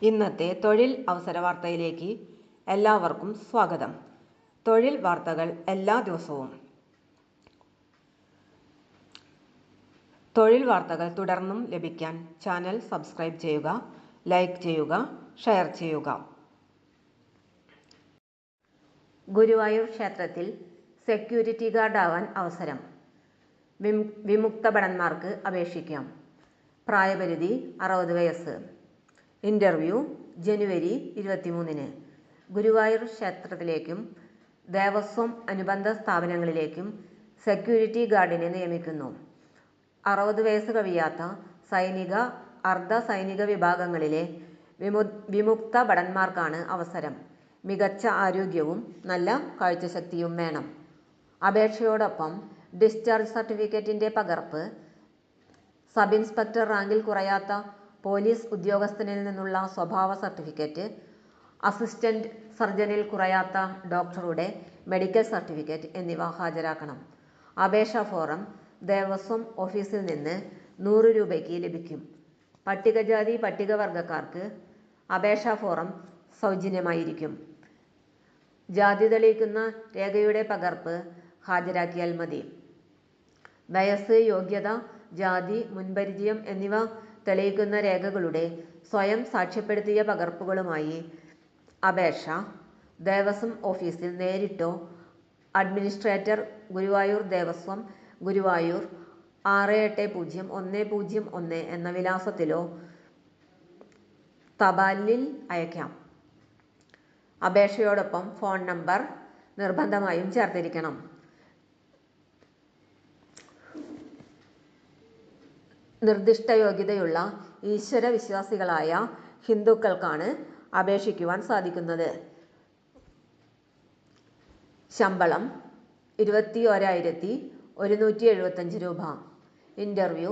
ഇന്നത്തെ തൊഴിൽ അവസര വാർത്തയിലേക്ക് എല്ലാവർക്കും സ്വാഗതം. തൊഴിൽ വാർത്തകൾ എല്ലാ ദിവസവും. തൊഴിൽ വാർത്തകൾ തുടർന്നും ലഭിക്കാൻ ചാനൽ സബ്സ്ക്രൈബ് ചെയ്യുക, ലൈക്ക് ചെയ്യുക, ഷെയർ ചെയ്യുക. ഗുരുവായൂർ ക്ഷേത്രത്തിൽ സെക്യൂരിറ്റി ഗാർഡ് ആവാൻ അവസരം. വിമുക്ത ഭടന്മാർക്ക് അപേക്ഷിക്കാം. പ്രായപരിധി 60 വയസ്സ്. ഇന്റർവ്യൂ ജനുവരി 23-ന്. ഗുരുവായൂർ ക്ഷേത്രത്തിലേക്കും ദേവസ്വം അനുബന്ധ സ്ഥാപനങ്ങളിലേക്കും സെക്യൂരിറ്റി ഗാർഡിനെ നിയമിക്കുന്നു. 60 വയസ്സ് കവിയാത്ത സൈനിക, അർദ്ധ സൈനിക വിഭാഗങ്ങളിലെ വിമുക്ത ഭടന്മാർക്കാണ് അവസരം. മികച്ച ആരോഗ്യവും നല്ല കാഴ്ചശക്തിയും വേണം. അപേക്ഷയോടൊപ്പം ഡിസ്ചാർജ് സർട്ടിഫിക്കറ്റിന്റെ പകർപ്പ്, സബ് ഇൻസ്പെക്ടർ റാങ്കിൽ കുറയാത്ത പോലീസ് ഉദ്യോഗസ്ഥനിൽ നിന്നുള്ള സ്വഭാവ സർട്ടിഫിക്കറ്റ്, അസിസ്റ്റന്റ് സർജനിൽ കുറയാത്ത ഡോക്ടറുടെ മെഡിക്കൽ സർട്ടിഫിക്കറ്റ് എന്നിവ ഹാജരാക്കണം. അപേക്ഷാ ഫോറം ദേവസ്വം ഓഫീസിൽ നിന്ന് 100 രൂപയ്ക്ക് ലഭിക്കും. പട്ടികജാതി പട്ടികവർഗക്കാർക്ക് അപേക്ഷാ ഫോറം സൗജന്യമായിരിക്കും. ജാതി തെളിയിക്കുന്ന രേഖയുടെ പകർപ്പ് ഹാജരാക്കിയാൽ മതി. വയസ്സ്, യോഗ്യത, ജാതി, മുൻപരിചയം എന്നിവ തെളിയിക്കുന്ന രേഖകളുടെ സ്വയം സാക്ഷ്യപ്പെടുത്തിയ പകർപ്പുകളുമായി അപേക്ഷ ദേവസ്വം ഓഫീസിൽ നേരിട്ടോ അഡ്മിനിസ്ട്രേറ്റർ, ഗുരുവായൂർ ദേവസ്വം, ഗുരുവായൂർ 680101 എന്ന വിലാസത്തിലോ തപാലിൽ അയക്കാം. അപേക്ഷയോടൊപ്പം ഫോൺ നമ്പർ നിർബന്ധമായും ചേർത്തിരിക്കണം. നിർദ്ദിഷ്ട യോഗ്യതയുള്ള ഈശ്വര വിശ്വാസികളായ ഹിന്ദുക്കൾക്കാണ് അപേക്ഷിക്കുവാൻ സാധിക്കുന്നത്. ശമ്പളം 21,175 രൂപ. ഇന്റർവ്യൂ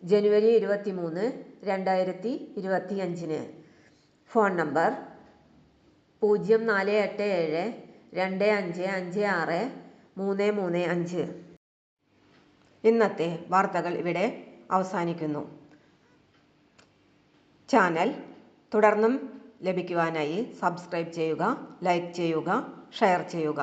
ജനുവരി 23, 2025-ന്. Phone number 0487 2556 335. ഇന്നത്തെ വാർത്തകൾ ഇവിടെ അവസാനിക്കുന്നു. ചാനൽ തുടർന്നും ലഭിക്കുവാനായി സബ്സ്ക്രൈബ് ചെയ്യുക, ലൈക്ക് ചെയ്യുക, ഷെയർ ചെയ്യുക.